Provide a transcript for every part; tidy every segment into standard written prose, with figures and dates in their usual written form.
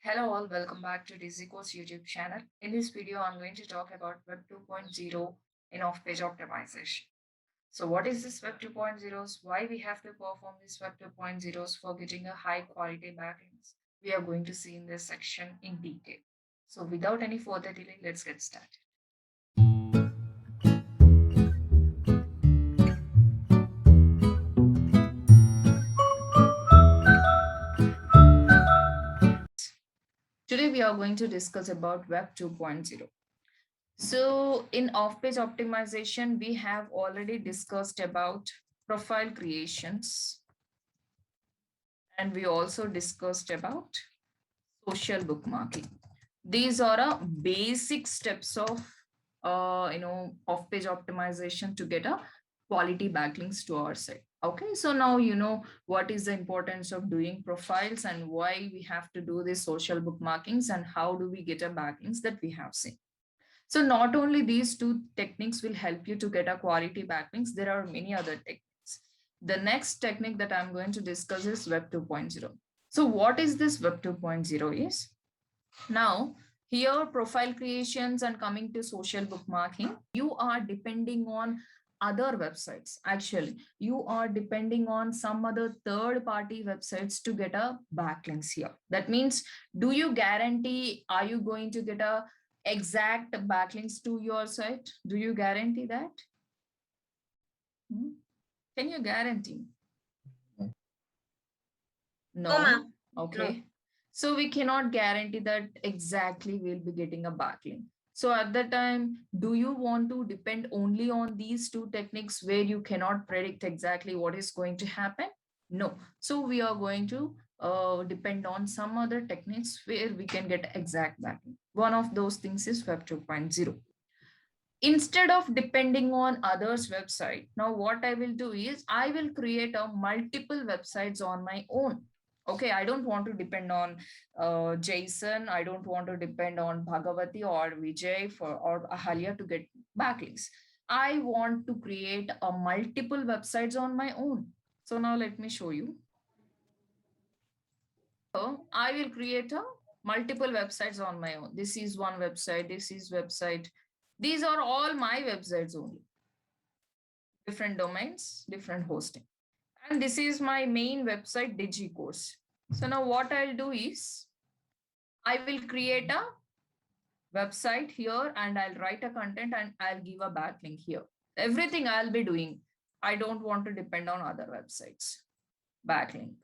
Hello all, welcome back to Dizzy Course YouTube channel. In this video, I'm going to talk about Web 2.0 in off-page optimization. So what is this Web 2.0s? Why we have to perform this Web 2.0s for getting a high quality backlinks? We are going to see in this section in detail. So without any further delay, let's get started. Today we are going to discuss about Web 2.0. So in off-page optimization, we have already discussed about profile creations, and we also discussed about social bookmarking. These are a basic steps of off-page optimization to get a quality backlinks to our site. Okay, so now you know what is the importance of doing profiles and why we have to do these social bookmarkings and how do we get a backlinks that we have seen. So not only these two techniques will help you to get a quality backlinks, there are many other techniques. The next technique that I'm going to discuss is Web 2.0. So what is this Web 2.0 is? Now, here profile creations and coming to social bookmarking, you are depending on other websites. Actually, you are depending on some other third party websites to get a backlinks here. That means, do you guarantee, are you going to get a exact backlinks to your site? Do you guarantee that? Can you guarantee? No, No. ma'am. Okay. No. So we cannot guarantee that exactly we'll be getting a backlink. So at that time, do you want to depend only on these two techniques where you cannot predict exactly what is going to happen? No. So we are going to depend on some other techniques where we can get exact backlink. One of those things is Web 2.0. Instead of depending on others website, now what I will do is I will create a multiple websites on my own. Okay, I don't want to depend on Jason, I don't want to depend on Bhagavati or Vijay for or Ahalya to get backlinks. I want to create a multiple websites on my own. So now let me show you. So I will create a multiple websites on my own. This is one website, this is website. These are all my websites only, different domains, different hosting. And this is my main website, DigiCourse. So now what I'll do is I will create a website here and I'll write a content and I'll give a backlink here. Everything I'll be doing. I don't want to depend on other websites. Backlink,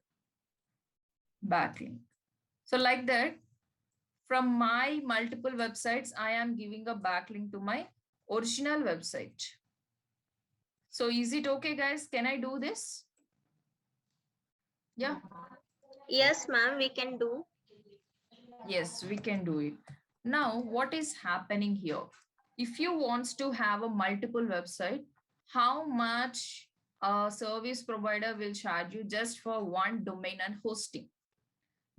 backlink. So like that, from my multiple websites, I am giving a backlink to my original website. So is it okay, guys? Can I do this? Yeah. Yes, ma'am, we can do. Yes, we can do it. Now, what is happening here? If you want to have a multiple website, how much a service provider will charge you just for one domain and hosting?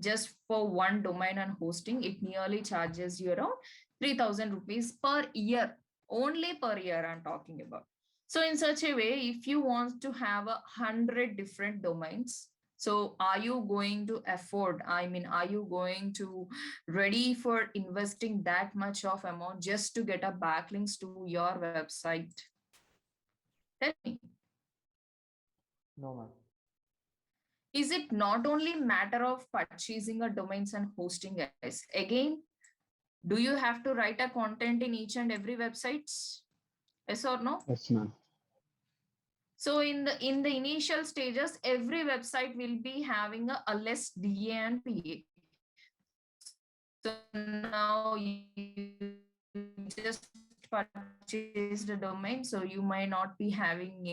Just for one domain and hosting, it nearly charges you around 3,000 rupees per year. Only per year I'm talking about. So in such a way, if you want to have 100 different domains, so are you going to afford, I mean, are you going to ready for investing that much of amount just to get a backlinks to your website? Tell me. No, ma'am. Is it not only matter of purchasing a domains and hosting, guys? Again, do you have to write a content in each and every websites? Yes or no? Yes, ma'am. So in the initial stages, every website will be having a less DA and PA. So now you just purchased a domain, so you might not be having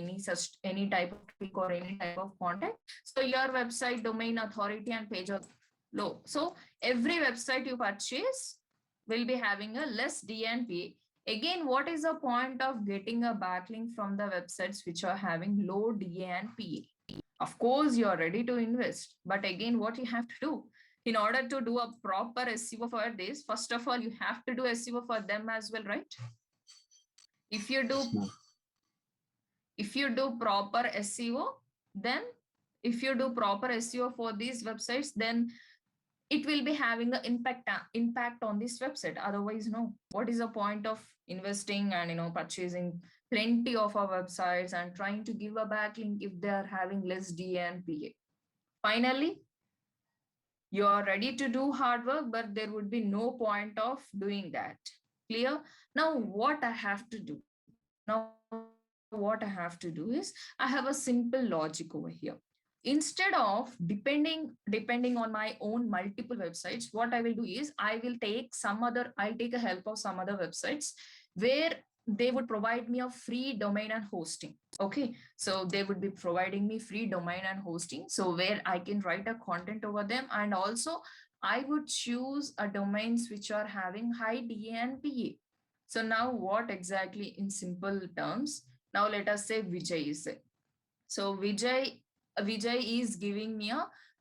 any type of tweak or any type of content. So your website domain authority and page are low. So every website you purchase will be having a less DA and PA. Again, what is the point of getting a backlink from the websites which are having low DA and PA? Of course, you're ready to invest, but again, what you have to do in order to do a proper SEO for this, first of all, you have to do SEO for them as well, right? If you do, Yes, ma'am. if you do proper SEO, then if you do proper SEO for these websites, then it will be having an impact on this website. Otherwise, no. What is the point of investing and purchasing plenty of our websites and trying to give a backlink if they are having less DA and PA? Finally, you are ready to do hard work, but there would be no point of doing that. Clear? Now, what I have to do? I have a simple logic over here. Instead of depending on my own multiple websites, what I will do is I'll take a help of some other websites where they would provide me a free domain and hosting. Okay, so they would be providing me free domain and hosting, so where I can write a content over them, and also I would choose a domains which are having high DA and PA. So now what exactly in simple terms? Now let us say Vijay is it. So Vijay is giving me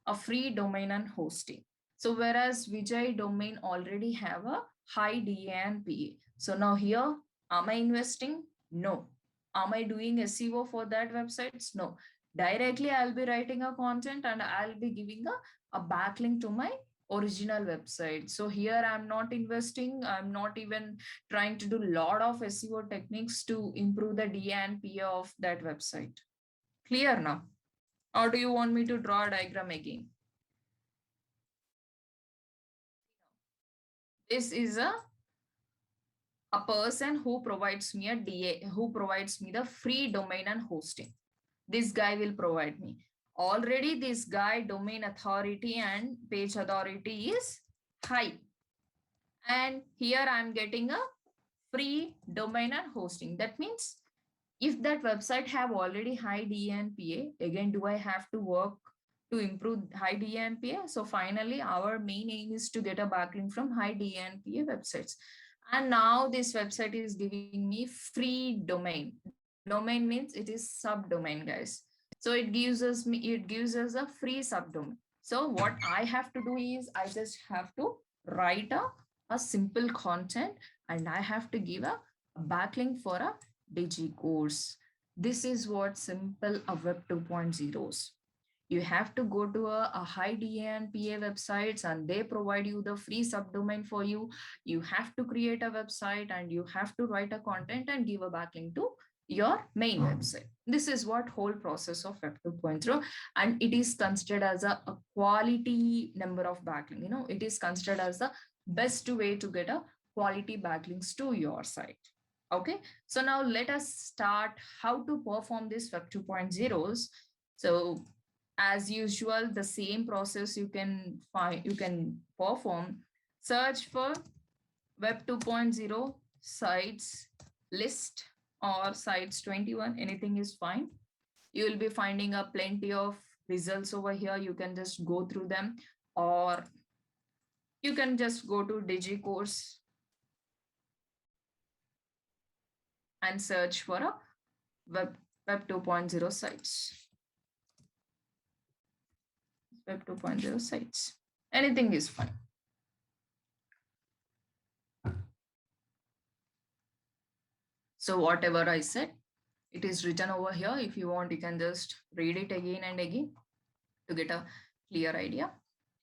a free domain and hosting. So whereas Vijay domain already have a high DA and PA. So now here, am I investing? No. Am I doing SEO for that websites? No. Directly I'll be writing a content and I'll be giving a backlink to my original website. So here I'm not investing. I'm not even trying to do a lot of SEO techniques to improve the DA and PA of that website. Clear now? Or do you want me to draw a diagram again? This is a person who provides me a DA, who provides me the free domain and hosting. This guy will provide me. Already this guy domain authority and page authority is high. And here I'm getting a free domain and hosting. That means if that website have already high DA and PA, again, do I have to work to improve high DA and PA? So finally, our main aim is to get a backlink from high DA and PA websites. And now this website is giving me free domain. Domain means it is subdomain, guys. So it gives us a free subdomain. So what I have to do is I just have to write a simple content, and I have to give a backlink for a DigiCourse. This is what simple a Web 2.0s. You have to go to a high DA and PA websites, and they provide you the free subdomain for you. You have to create a website and you have to write a content and give a backlink to your main website. This is what whole process of Web 2.0, and it is considered as a quality number of backlink. It is considered as the best way to get a quality backlinks to your site. Okay, so now let us start how to perform this Web 2.0s. So as usual, the same process you can perform. Search for Web 2.0 sites list or sites 21, anything is fine. You will be finding a plenty of results over here. You can just go through them, or you can just go to DigiCourse and search for a Web 2.0 sites. Web 2.0 sites. Anything is fine. So whatever I said, it is written over here. If you want, you can just read it again and again to get a clear idea.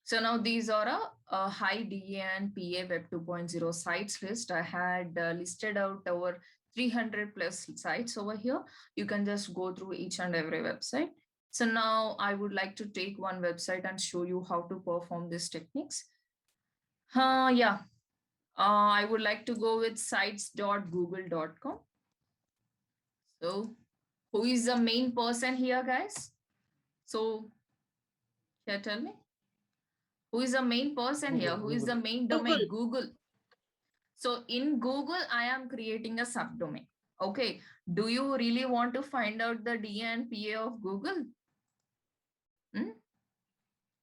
So now these are a high DA and PA Web 2.0 sites list. I had listed out over 300 plus sites over here. You can just go through each and every website. So now I would like to take one website and show you how to perform these techniques. I would like to go with sites.google.com. So who is the main person here, guys? So can you tell me? Who is the main person Google, here? Who is the Google. main domain? Google. So in Google, I am creating a subdomain. Okay. Do you really want to find out the DA and PA of Google?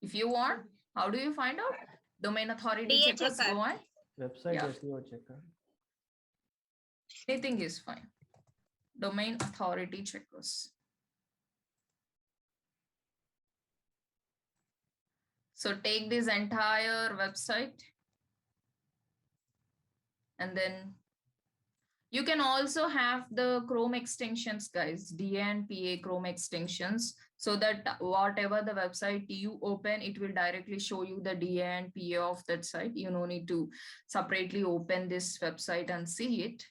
If you want, how do you find out? Domain authority DA checkers, checker. go on. Website Yeah. SEO checker. Anything is fine. Domain authority checkers. So take this entire website, and then You can also have the Chrome extensions, guys, DA and PA Chrome extensions, so that whatever the website you open, it will directly show you the DA and PA of that site. You no need to separately open this website and see it.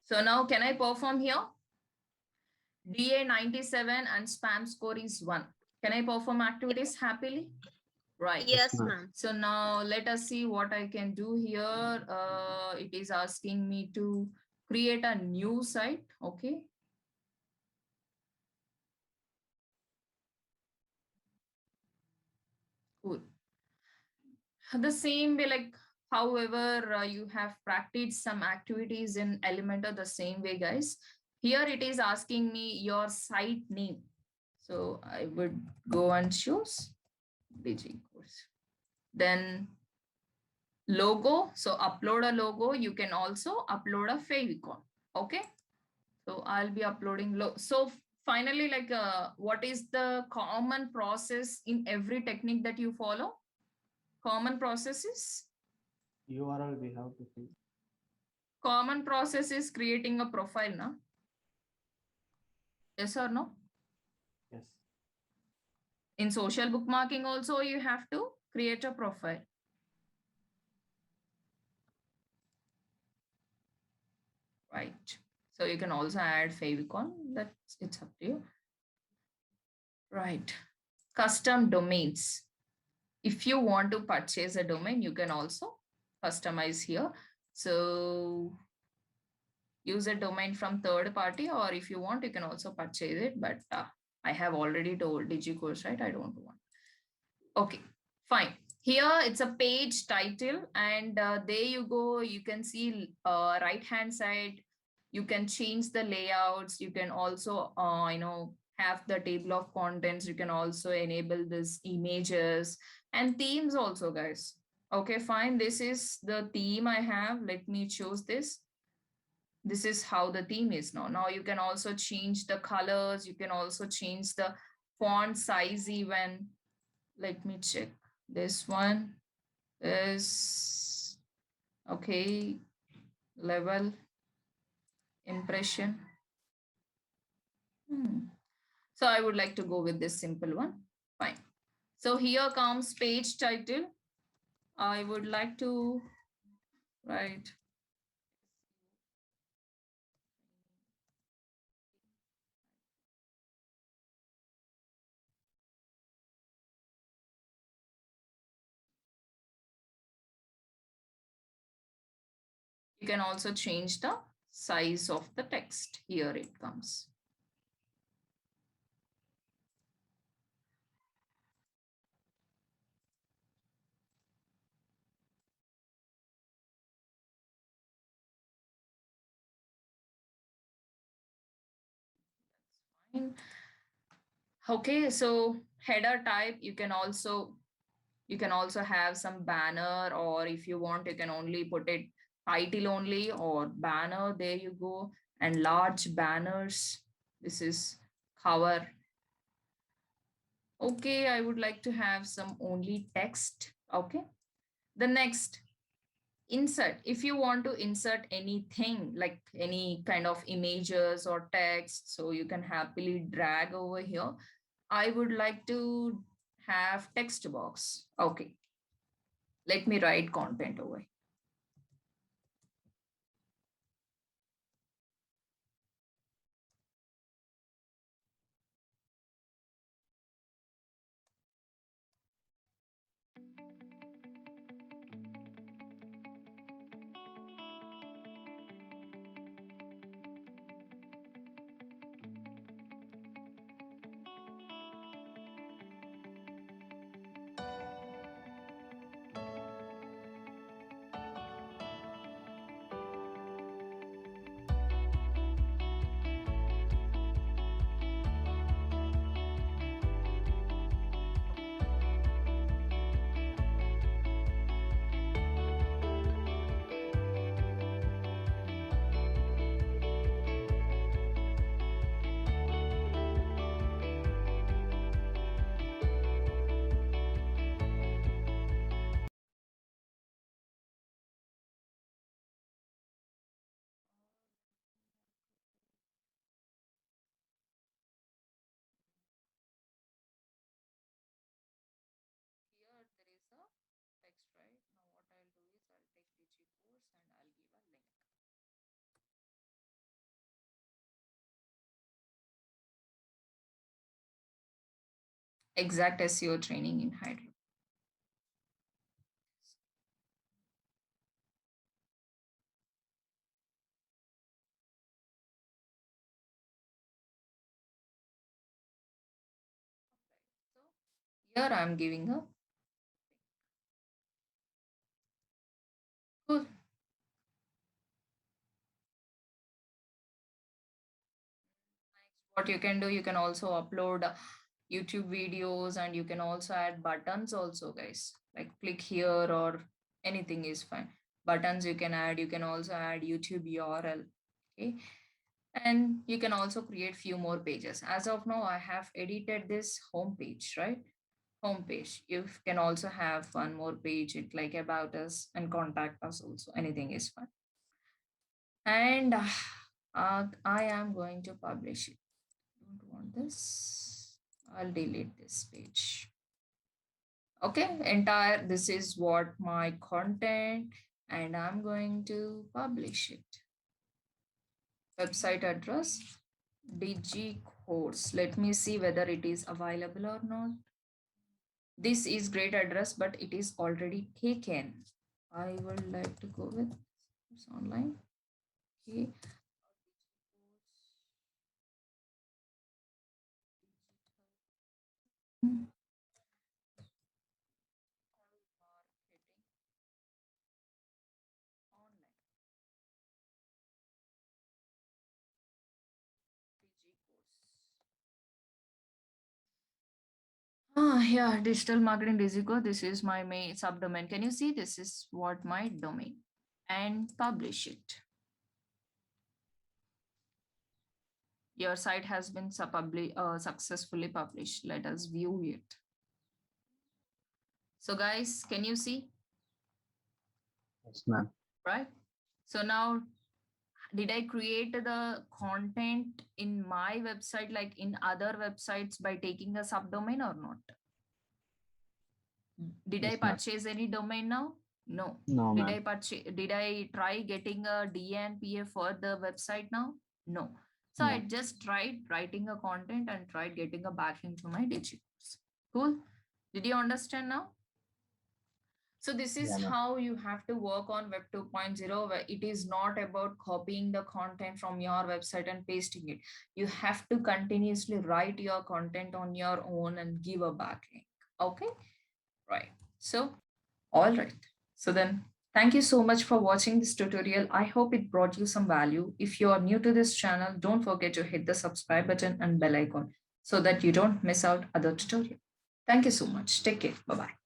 So now can I perform here? DA 97 and spam score is 1. Can I perform activities happily? Right. Yes, ma'am. ma'am. So now let us see what I can do here. It is asking me to create a new site. Okay. Cool. The same way, like however you have practiced some activities in Elementor the same way, guys. Here it is asking me your site name. So I would go and choose DG course. Then logo. So upload a logo. You can also upload a favicon. Okay. So I'll be uploading. So finally, like what is the common process in every technique that you follow? Common processes? URL we have to see. Common process is creating a profile, no? Yes or no? Yes. In social bookmarking also, you have to create a profile. Right. So you can also add favicon. That's it's up to you. Right. Custom domains. If you want to purchase a domain, you can also customize here. So use a domain from third party, or if you want, you can also purchase it. But I have already told DigiCourse, right? I don't want. Okay, fine. Here it's a page title, and there you go. You can see right hand side. You can change the layouts. You can also, have the table of contents. You can also enable this images and themes also, guys. Okay, fine. This is the theme I have. Let me choose this. This is how the theme is now. Now you can also change the colors. You can also change the font size even. Let me check. This one is okay. Level impression. So I would like to go with this simple one. Fine. So here comes page title. I would like to write you can also change the size of the text. Here it comes. Fine. Okay, so header type, you can also have some banner, or if you want, you can only put it title only or banner. There you go. And large banners. This is cover. Okay, I would like to have some only text. Okay. The next, insert. If you want to insert anything like any kind of images or text, so you can happily drag over here. I would like to have text box. Okay. Let me write content over here. exact SEO training in Hyderabad. So here I'm giving a cool. What you can do, you can also upload YouTube videos, and you can also add buttons also, guys, like click here or anything is fine. Buttons you can add, you can also add YouTube URL. Okay, and you can also create few more pages. As of now I have edited this home page, right? Home page, you can also have one more page, it like about us and contact us also, anything is fine. And I am going to publish it. Don't want this. I'll delete this page. Okay, entire this is what my content, and I'm going to publish it. Website address DigiCourse. Let me see whether it is available or not. This is great address, but it is already taken. I would like to go with it's online. Okay. Yeah, digital marketing Digico. This is my main subdomain. Can you see this is what my domain, and publish it. Your site has been successfully published. Let us view it. So guys, can you see? Yes, ma'am. Right. So now, did I create the content in my website like in other websites by taking a subdomain or not? Did I Yes, ma'am. purchase any domain now? No. No, Did ma'am. I purchase? Did I try getting a DNPA for the website now? No. So I No. just tried writing a content and tried getting a backlink to my digits. Cool. Did you understand now? So this is Yeah, ma'am. how you have to work on Web 2.0, where it is not about copying the content from your website and pasting it. You have to continuously write your content on your own and give a backlink. Okay, right. So, all right. So then, thank you so much for watching this tutorial. I hope it brought you some value. If you are new to this channel, don't forget to hit the subscribe button and bell icon so that you don't miss out other tutorial. Thank you so much. Take care. Bye-bye.